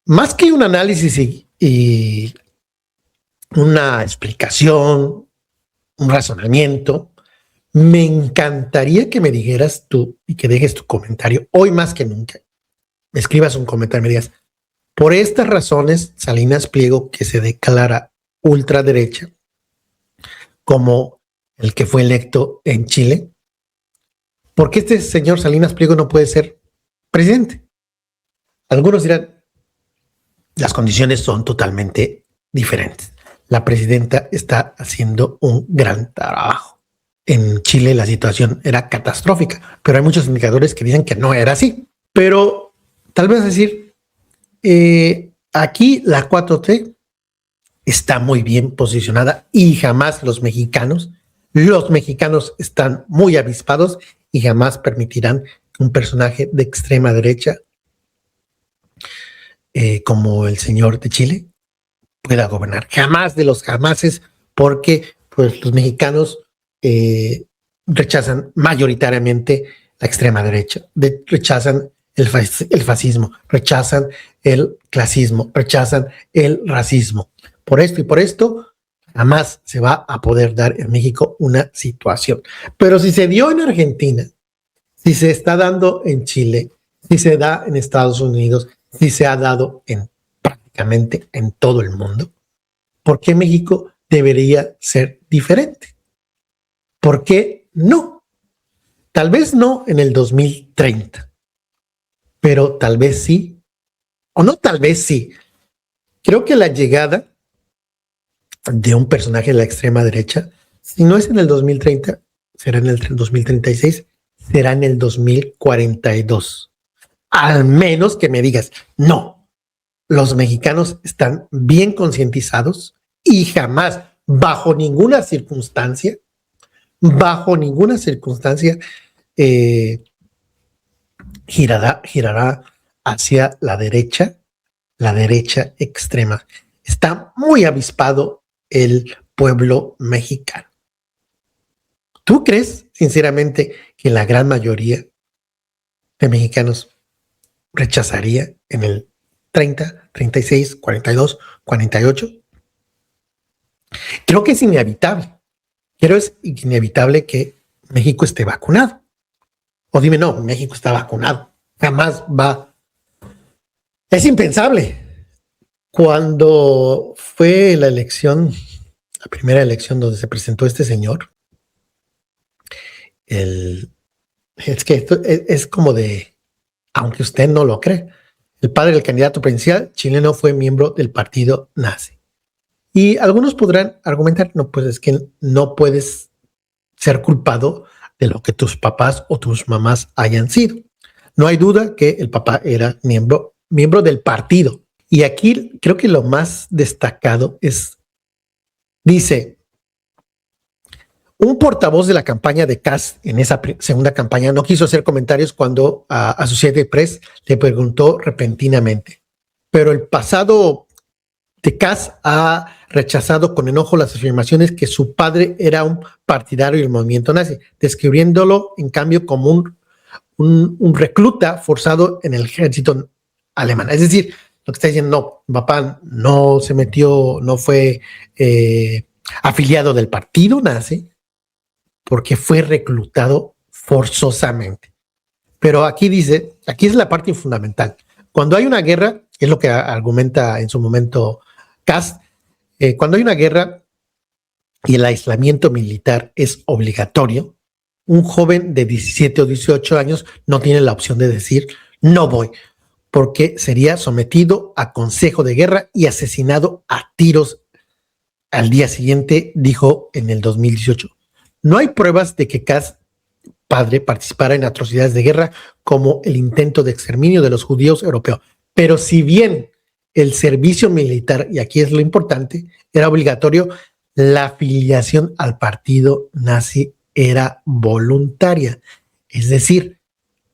Más que un análisis y una explicación, un razonamiento, me encantaría que me dijeras tú y que dejes tu comentario hoy más que nunca. Me escribas un comentario, me digas, por estas razones, Salinas Pliego, que se declara ultraderecha, como el que fue electo en Chile, ¿por qué este señor Salinas Pliego no puede ser presidente? Algunos dirán, las condiciones son totalmente diferentes. La presidenta está haciendo un gran trabajo. En Chile la situación era catastrófica, pero hay muchos indicadores que dicen que no era así. Pero tal vez decir, aquí la 4T está muy bien posicionada y jamás los mexicanos están muy avispados y jamás permitirán que un personaje de extrema derecha como el señor de Chile pueda gobernar. Jamás de los jamases, porque pues los mexicanos rechazan mayoritariamente la extrema derecha, rechazan el fascismo, rechazan el clasismo, rechazan el racismo. Por esto y por esto, jamás se va a poder dar en México una situación. Pero si se dio en Argentina, si se está dando en Chile, si se da en Estados Unidos, si se ha dado en prácticamente en todo el mundo, ¿por qué México debería ser diferente? ¿Por qué no? Tal vez no en el 2030, pero tal vez sí, o no tal vez sí. Creo que la llegada de un personaje de la extrema derecha, si no es en el 2030, será en el 2036, será en el 2042. Al menos que me digas, no, los mexicanos están bien concientizados y jamás, bajo ninguna circunstancia, girará hacia la derecha extrema. Está muy avispado el pueblo mexicano. ¿Tú crees, sinceramente, que la gran mayoría de mexicanos rechazaría en el 30, 36, 42, 48? Creo que es inevitable. Es inevitable que México esté vacunado. O dime, no, México está vacunado. Jamás va. Es impensable. Cuando fue la elección, la primera elección donde se presentó este señor, es que esto es como de, aunque usted no lo cree, el padre del candidato presidencial chileno fue miembro del partido nazi. Y algunos podrán argumentar, no, pues es que no puedes ser culpado de lo que tus papás o tus mamás hayan sido. No hay duda que el papá era miembro del partido. Y aquí creo que lo más destacado es, dice, un portavoz de la campaña de Kass en esa segunda campaña no quiso hacer comentarios cuando a Associated Press le preguntó repentinamente. Pero el pasado de Kass ha rechazado con enojo las afirmaciones que su padre era un partidario del movimiento nazi, describiéndolo en cambio como un recluta forzado en el ejército alemán. Es decir, lo que está diciendo, no, papá no se metió, no fue afiliado del partido nazi, porque fue reclutado forzosamente. Pero aquí dice, aquí es la parte fundamental. Cuando hay una guerra, es lo que argumenta en su momento Kass, cuando hay una guerra y el aislamiento militar es obligatorio, un joven de 17 o 18 años no tiene la opción de decir, no voy, porque sería sometido a consejo de guerra y asesinado a tiros al día siguiente, dijo en el 2018. No hay pruebas de que Kass, padre, participara en atrocidades de guerra como el intento de exterminio de los judíos europeos. Pero si bien el servicio militar, y aquí es lo importante, era obligatorio, la afiliación al partido nazi era voluntaria. Es decir,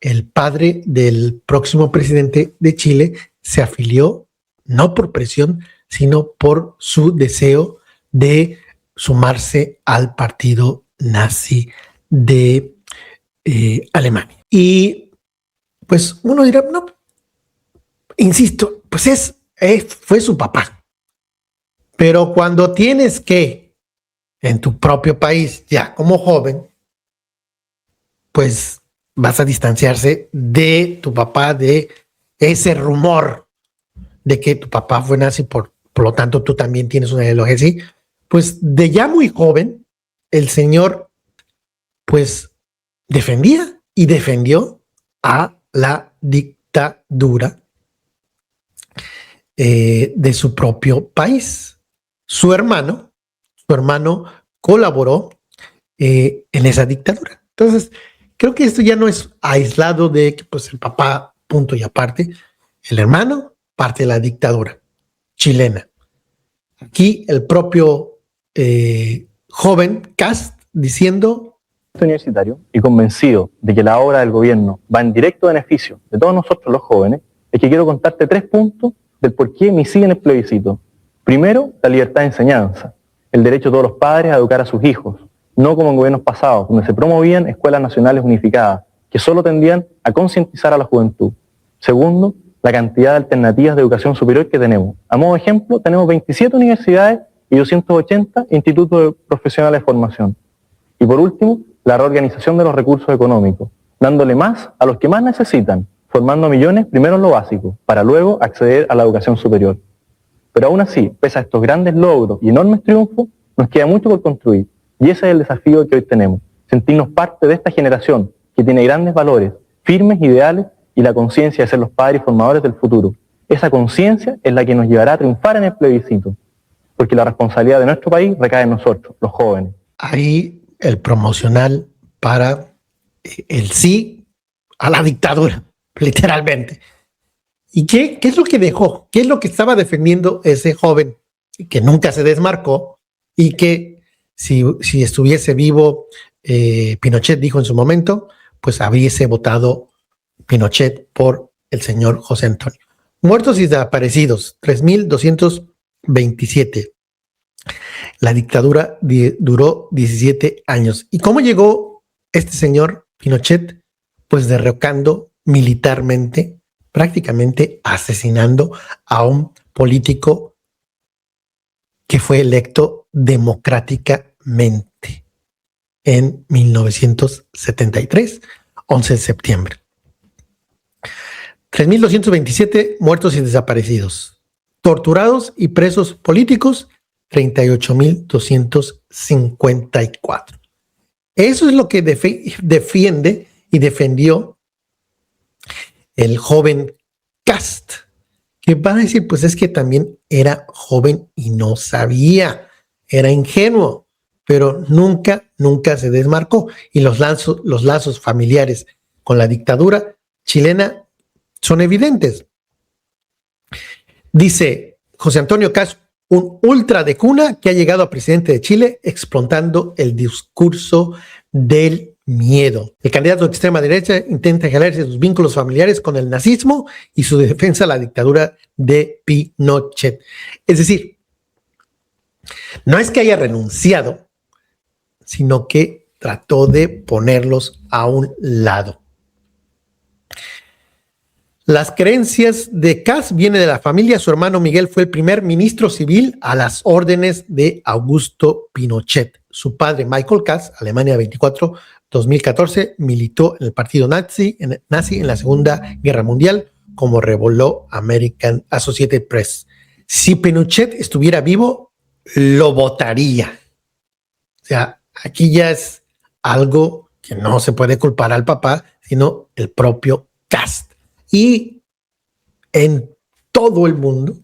el padre del próximo presidente de Chile se afilió no por presión, sino por su deseo de sumarse al partido nazi de Alemania. Y pues uno dirá, no, insisto, pues es fue su papá. Pero cuando tienes que, en tu propio país, ya como joven, pues vas a distanciarse de tu papá, de ese rumor de que tu papá fue nazi, por lo tanto tú también tienes una ideología así. Pues de ya muy joven, el señor pues defendía y defendió a la dictadura de su propio país. Su hermano colaboró en esa dictadura. Entonces, creo que esto ya no es aislado de que pues el papá, punto y aparte, el hermano, parte de la dictadura chilena. Aquí el propio joven Kast diciendo: universitario y convencido de que la obra del gobierno va en directo beneficio de todos nosotros los jóvenes, es que quiero contarte 3 puntos del por qué me siguen el plebiscito. Primero, la libertad de enseñanza, el derecho de todos los padres a educar a sus hijos, no como en gobiernos pasados, donde se promovían escuelas nacionales unificadas, que solo tendían a concientizar a la juventud. Segundo, la cantidad de alternativas de educación superior que tenemos. A modo de ejemplo, tenemos 27 universidades y 280 institutos profesionales de formación. Y por último, la reorganización de los recursos económicos, dándole más a los que más necesitan, formando a millones primero en lo básico, para luego acceder a la educación superior. Pero aún así, pese a estos grandes logros y enormes triunfos, nos queda mucho por construir. Y ese es el desafío que hoy tenemos, sentirnos parte de esta generación que tiene grandes valores, firmes ideales y la conciencia de ser los padres y formadores del futuro. Esa conciencia es la que nos llevará a triunfar en el plebiscito, porque la responsabilidad de nuestro país recae en nosotros, los jóvenes. Ahí el promocional para el sí a la dictadura, literalmente. ¿Y qué es lo que dejó? ¿Qué es lo que estaba defendiendo ese joven que nunca se desmarcó y que si estuviese vivo, Pinochet dijo en su momento, pues habríase votado Pinochet por el señor José Antonio? Muertos y desaparecidos, 3,227. La dictadura duró 17 años. ¿Y cómo llegó este señor Pinochet? Pues derrocando militarmente, prácticamente asesinando a un político que fue electo democráticamente en 1973, 11 de septiembre. 3,227 muertos y desaparecidos. Torturados y presos políticos, 38,254. Eso es lo que defiende y defendió el joven Kast, que van a decir, pues es que también era joven y no sabía, era ingenuo, pero nunca se desmarcó. Y los lazos familiares con la dictadura chilena son evidentes. Dice José Antonio Kast, un ultra de cuna que ha llegado a presidente de Chile explotando el discurso del miedo. El candidato de extrema derecha intenta jalarse sus vínculos familiares con el nazismo y su defensa a la dictadura de Pinochet. Es decir, no es que haya renunciado, sino que trató de ponerlos a un lado. Las creencias de Kast vienen de la familia. Su hermano Miguel fue el primer ministro civil a las órdenes de Augusto Pinochet. Su padre, Michael Kast, Alemania 24-2014, militó en el partido nazi en la Segunda Guerra Mundial, como reveló American Associated Press. Si Pinochet estuviera vivo, lo votaría. O sea, aquí ya es algo que no se puede culpar al papá, sino el propio Kast. Y en todo el mundo,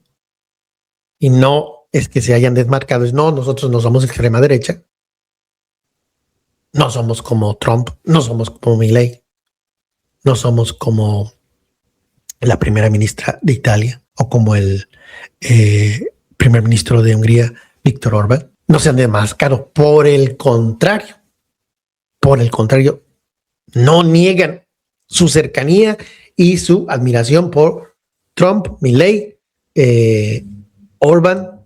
y no es que se hayan desmarcado, es no, nosotros no somos extrema derecha, no somos como Trump, no somos como Milei, no somos como la primera ministra de Italia o como el primer ministro de Hungría, Víctor Orbán. No se han desmarcado, por el contrario, no niegan su cercanía y su admiración por Trump, Milei, Orbán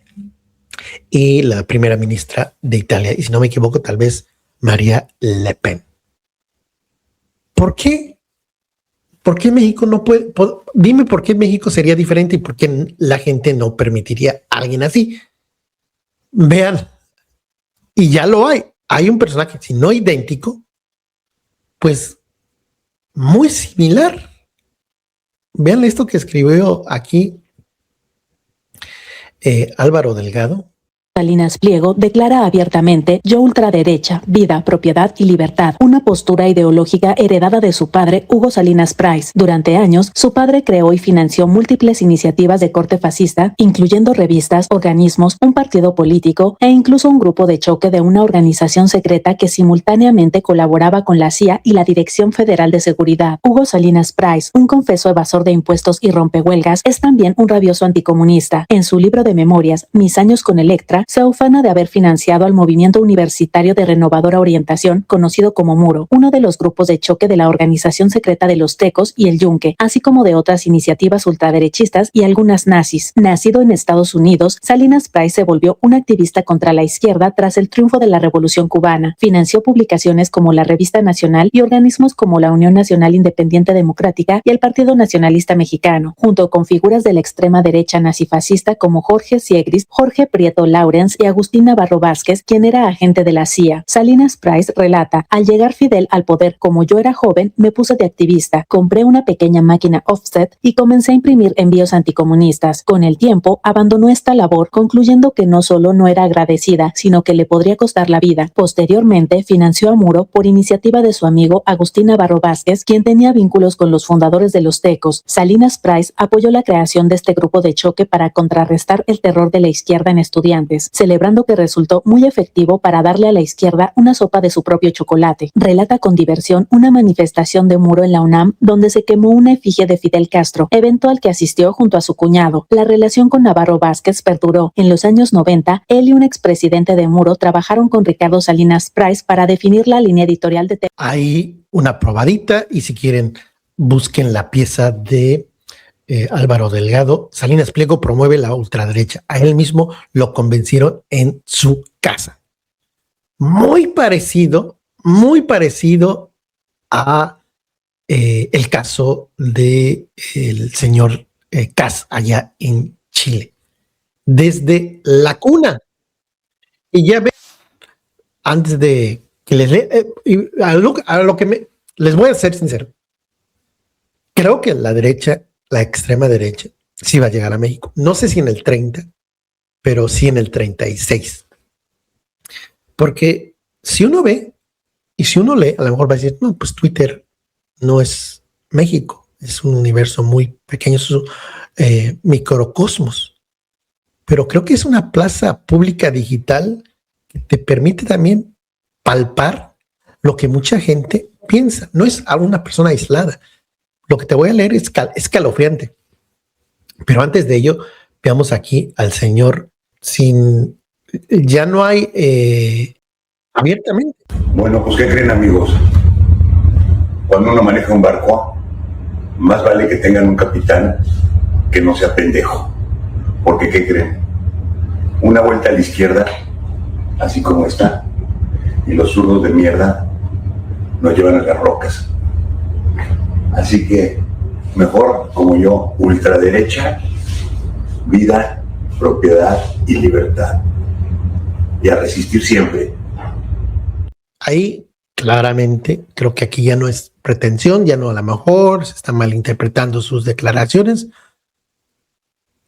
y la primera ministra de Italia. Y si no me equivoco, tal vez María Le Pen. ¿Por qué ¿por qué México no puede? Dime por qué México sería diferente y por qué la gente no permitiría a alguien así. Vean, y ya lo hay. Hay un personaje, si no idéntico, pues muy similar. Vean esto que escribió aquí Álvaro Delgado. Salinas Pliego declara abiertamente: yo ultraderecha, vida, propiedad y libertad, una postura ideológica heredada de su padre Hugo Salinas Price. Durante años, su padre creó y financió múltiples iniciativas de corte fascista, incluyendo revistas, organismos, un partido político e incluso un grupo de choque de una organización secreta que simultáneamente colaboraba con la CIA y la Dirección Federal de Seguridad. Hugo Salinas Price, un confeso evasor de impuestos y rompehuelgas, es también un rabioso anticomunista. En su libro de memorias, Mis años con Electra, se ufana de haber financiado al movimiento universitario de renovadora orientación, conocido como Muro, uno de los grupos de choque de la organización secreta de los Tecos y el Yunque, así como de otras iniciativas ultraderechistas y algunas nazis. Nacido en Estados Unidos, Salinas Price se volvió un activista contra la izquierda tras el triunfo de la Revolución Cubana. Financió publicaciones como la Revista Nacional y organismos como la Unión Nacional Independiente Democrática y el Partido Nacionalista Mexicano, junto con figuras de la extrema derecha nazifascista como Jorge Siegris, Jorge Prieto Lawrence y Agustín Navarro Vázquez, quien era agente de la CIA. Salinas Price relata: al llegar Fidel al poder, como yo era joven, me puse de activista, compré una pequeña máquina offset y comencé a imprimir envíos anticomunistas. Con el tiempo, abandonó esta labor, concluyendo que no solo no era agradecida, sino que le podría costar la vida. Posteriormente, financió a Muro por iniciativa de su amigo Agustín Navarro Vázquez, quien tenía vínculos con los fundadores de los Tecos. Salinas Price apoyó la creación de este grupo de choque para contrarrestar el terror de la izquierda en estudiantes, celebrando que resultó muy efectivo para darle a la izquierda una sopa de su propio chocolate. Relata con diversión una manifestación de Muro en la UNAM donde se quemó una efigie de Fidel Castro, evento al que asistió junto a su cuñado. La relación con Navarro Vázquez perduró. En los años 90, él y un expresidente de Muro trabajaron con Ricardo Salinas Price para definir la línea editorial de... Hay una probadita y si quieren busquen la pieza de Álvaro Delgado. Salinas Pliego promueve la ultraderecha. A él mismo lo convencieron en su casa. Muy parecido a el caso de el señor Kast allá en Chile. Desde la cuna. Y ya ven, antes de que les lea, les voy a ser sincero. Creo que la derecha, la extrema derecha, sí va a llegar a México. No sé si en el 30, pero sí en el 36. Porque si uno ve y si uno lee, a lo mejor va a decir, no, pues Twitter no es México, es un universo muy pequeño, es un microcosmos. Pero creo que es una plaza pública digital que te permite también palpar lo que mucha gente piensa. No es a una persona aislada. Lo que te voy a leer es escalofriante. Pero antes de ello, veamos aquí al señor sin... Ya no hay abiertamente. Bueno, pues ¿qué creen, amigos? Cuando uno maneja un barco, más vale que tengan un capitán que no sea pendejo. Porque ¿qué creen? Una vuelta a la izquierda, así como está, y los zurdos de mierda nos llevan a las rocas. Así que mejor, como yo, ultraderecha, vida, propiedad y libertad. Y a resistir siempre. Ahí claramente creo que aquí ya no es pretensión, ya no, a lo mejor se están malinterpretando sus declaraciones.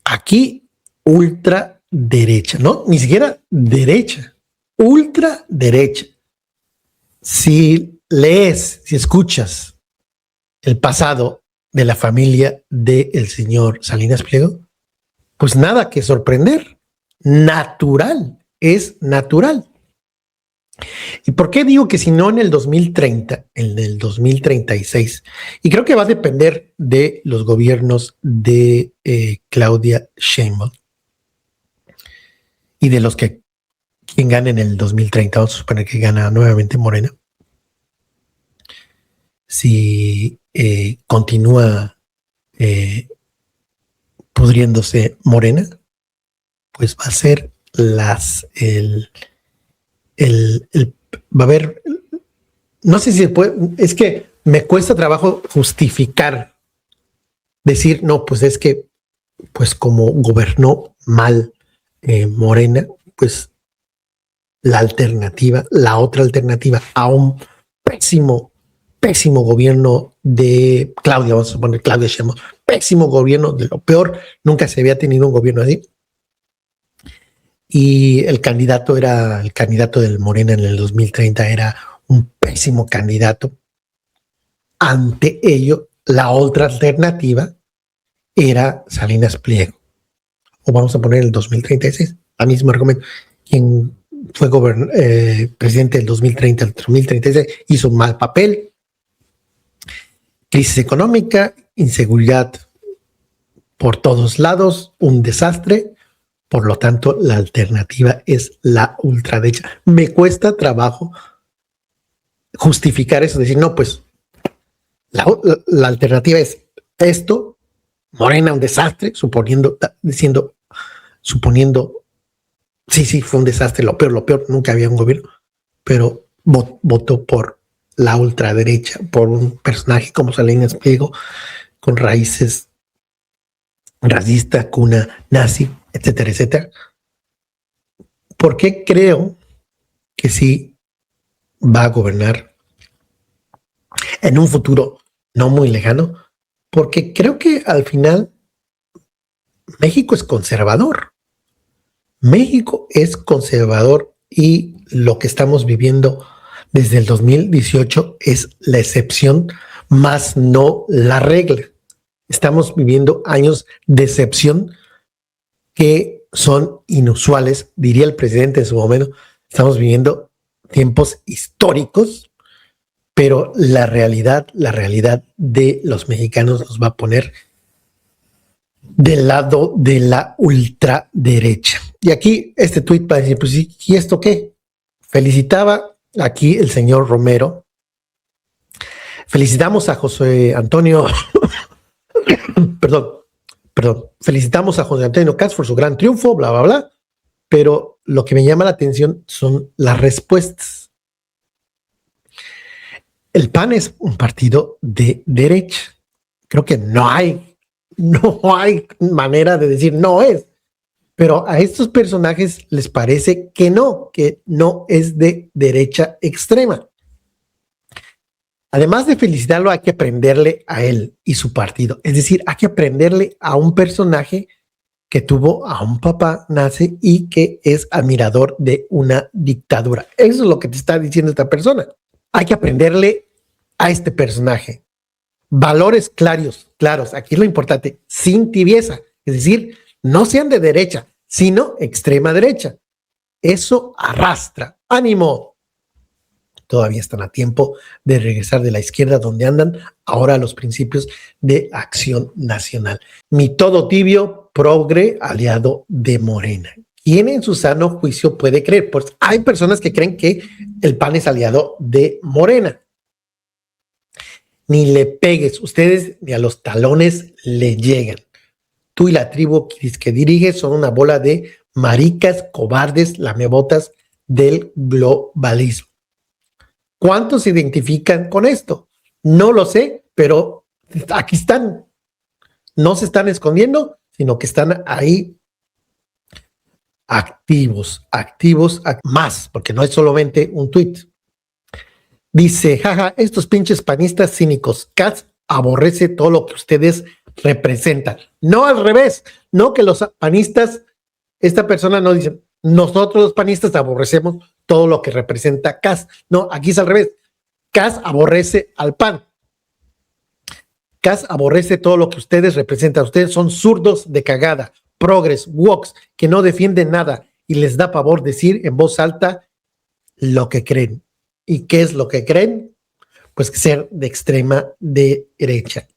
Aquí ultraderecha, no, ni siquiera derecha, ultraderecha. Si lees, si escuchas el pasado de la familia del señor Salinas Pliego, pues nada que sorprender. Natural, es natural. ¿Y por qué digo que si no en el 2030, en el 2036? Y creo que va a depender de los gobiernos de Claudia Sheinbaum y de los que quien gane en el 2030. Vamos a suponer que gana nuevamente Morena. Si continúa pudriéndose Morena, pues va a ser va a haber, no sé si se puede, es que me cuesta trabajo justificar, decir, no, pues es que, pues como gobernó mal Morena, pues la otra alternativa a un pésimo gobierno de Claudia, vamos a poner Claudia Sheinbaum, pésimo gobierno, de lo peor, nunca se había tenido un gobierno así. Y el candidato del Morena en el 2030 era un pésimo candidato. Ante ello, la otra alternativa era Salinas Pliego. O vamos a poner el 2036, la misma argumento. Quien fue presidente del 2030 al 2036 hizo un mal papel. Crisis económica, inseguridad por todos lados, un desastre. Por lo tanto, la alternativa es la ultraderecha. Me cuesta trabajo justificar eso, decir, no, pues la alternativa es esto, Morena un desastre, suponiendo, sí, fue un desastre, lo peor, nunca había un gobierno, pero votó por la ultraderecha, por un personaje como Salinas Pliego, con raíces racistas, cuna nazi, etcétera, etcétera. ¿Por qué creo que sí va a gobernar en un futuro no muy lejano? Porque creo que al final México es conservador. México es conservador y lo que estamos viviendo desde el 2018 es la excepción, más no la regla. Estamos viviendo años de excepción que son inusuales, diría el presidente en su momento. Estamos viviendo tiempos históricos, pero la realidad de los mexicanos nos va a poner del lado de la ultraderecha. Y aquí este tuit va a decir, pues, ¿y esto qué? Felicitaba aquí el señor Romero. Felicitamos a José Antonio, perdón. Felicitamos a José Antonio Caz por su gran triunfo, bla, bla, bla. Pero lo que me llama la atención son las respuestas. El PAN es un partido de derecha. Creo que no hay manera de decir no es. Pero a estos personajes les parece que no es de derecha extrema. Además de felicitarlo, hay que aprenderle a él y su partido. Es decir, hay que aprenderle a un personaje que tuvo a un papá nazi y que es admirador de una dictadura. Eso es lo que te está diciendo esta persona. Hay que aprenderle a este personaje. Valores claros. Aquí es lo importante, sin tibieza. Es decir, no sean de derecha, sino extrema derecha. Eso arrastra. ¡Ánimo! Todavía están a tiempo de regresar de la izquierda donde andan ahora los principios de Acción Nacional. Mi todo tibio, progre, aliado de Morena. ¿Quién en su sano juicio puede creer? Pues hay personas que creen que el PAN es aliado de Morena. Ni le pegues, ustedes ni a los talones le llegan. Tú y la tribu que diriges son una bola de maricas, cobardes, lamebotas del globalismo. ¿Cuántos se identifican con esto? No lo sé, pero aquí están. No se están escondiendo, sino que están ahí activos más, porque no es solamente un tuit. Dice, jaja, estos pinches panistas cínicos, Katz aborrece todo lo que ustedes representan. No al revés, no que los panistas, esta persona no dice, nosotros los panistas aborrecemos todo lo que representa Katz. No, aquí es al revés. Katz aborrece al PAN. Katz aborrece todo lo que ustedes representan. Ustedes son zurdos de cagada, progres, woks, que no defienden nada y les da pavor decir en voz alta lo que creen. ¿Y qué es lo que creen? Pues ser de extrema derecha.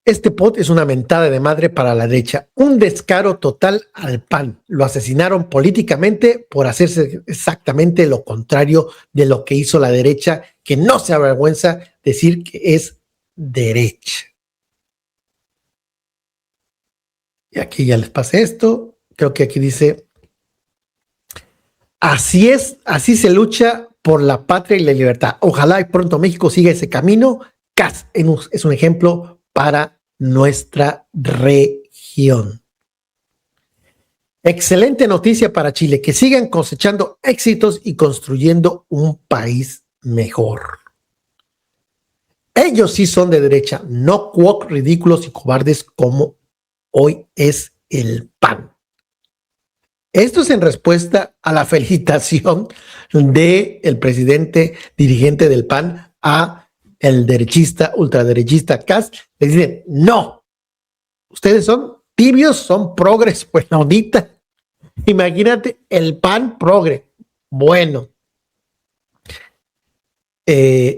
Este pot es una mentada de madre para la derecha, un descaro total al PAN. Lo asesinaron políticamente por hacerse exactamente lo contrario de lo que hizo la derecha, que no se avergüenza decir que es derecha. Y aquí ya les pasé esto. Creo que aquí dice, así es, así se lucha por la patria y la libertad. Ojalá y pronto México siga ese camino. CAS es un ejemplo para nuestra región. Excelente noticia para Chile, que sigan cosechando éxitos y construyendo un país mejor. Ellos sí son de derecha, no woke, ridículos y cobardes como hoy es el PAN. Esto es en respuesta a la felicitación del presidente dirigente del PAN a el derechista, ultraderechista CAS. Le dicen, no, ustedes son tibios, son progres, pues ahorita. Imagínate el PAN progre. Bueno.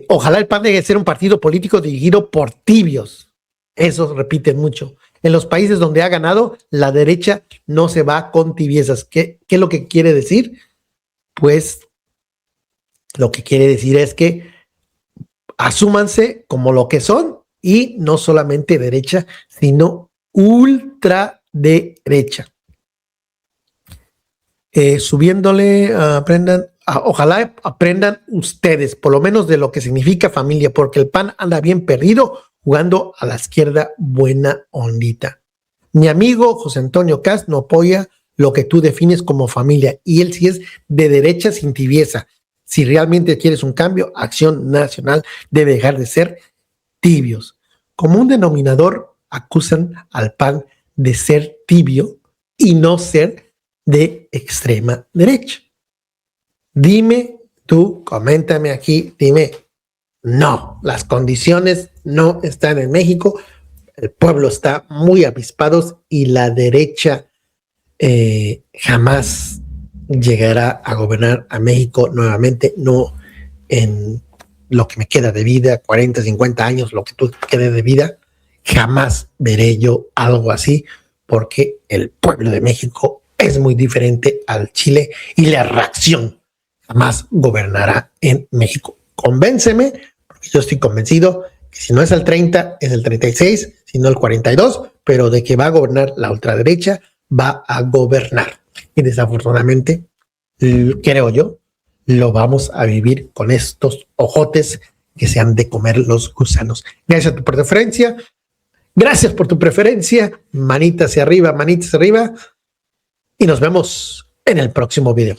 Ojalá el PAN deje de ser un partido político dirigido por tibios. Eso repiten mucho. En los países donde ha ganado, la derecha no se va con tibiezas. ¿Qué es lo que quiere decir? Pues lo que quiere decir es que asúmanse como lo que son y no solamente derecha, sino ultraderecha. Subiéndole, aprendan. Ojalá aprendan ustedes, por lo menos de lo que significa familia, porque el PAN anda bien perdido jugando a la izquierda buena ondita. Mi amigo José Antonio Cast no apoya lo que tú defines como familia y él sí es de derecha sin tibieza. Si realmente quieres un cambio, Acción Nacional debe dejar de ser tibios. Como un denominador, acusan al PAN de ser tibio y no ser de extrema derecha. Dime tú, coméntame aquí, dime, no, las condiciones no están en México, el pueblo está muy avispado y la derecha jamás llegará a gobernar a México nuevamente, no en lo que me queda de vida, 40, 50 años, lo que tú quede de vida, jamás veré yo algo así, porque el pueblo de México es muy diferente al Chile y la reacción jamás gobernará en México. Convénceme, porque yo estoy convencido que si no es el 30, es el 36, si no el 42, pero de que va a gobernar la ultraderecha, va a gobernar. Y desafortunadamente, creo yo, lo vamos a vivir con estos ojotes que se han de comer los gusanos. Gracias a tu preferencia. Gracias por tu preferencia. Manitas hacia arriba, manitas arriba. Y nos vemos en el próximo video.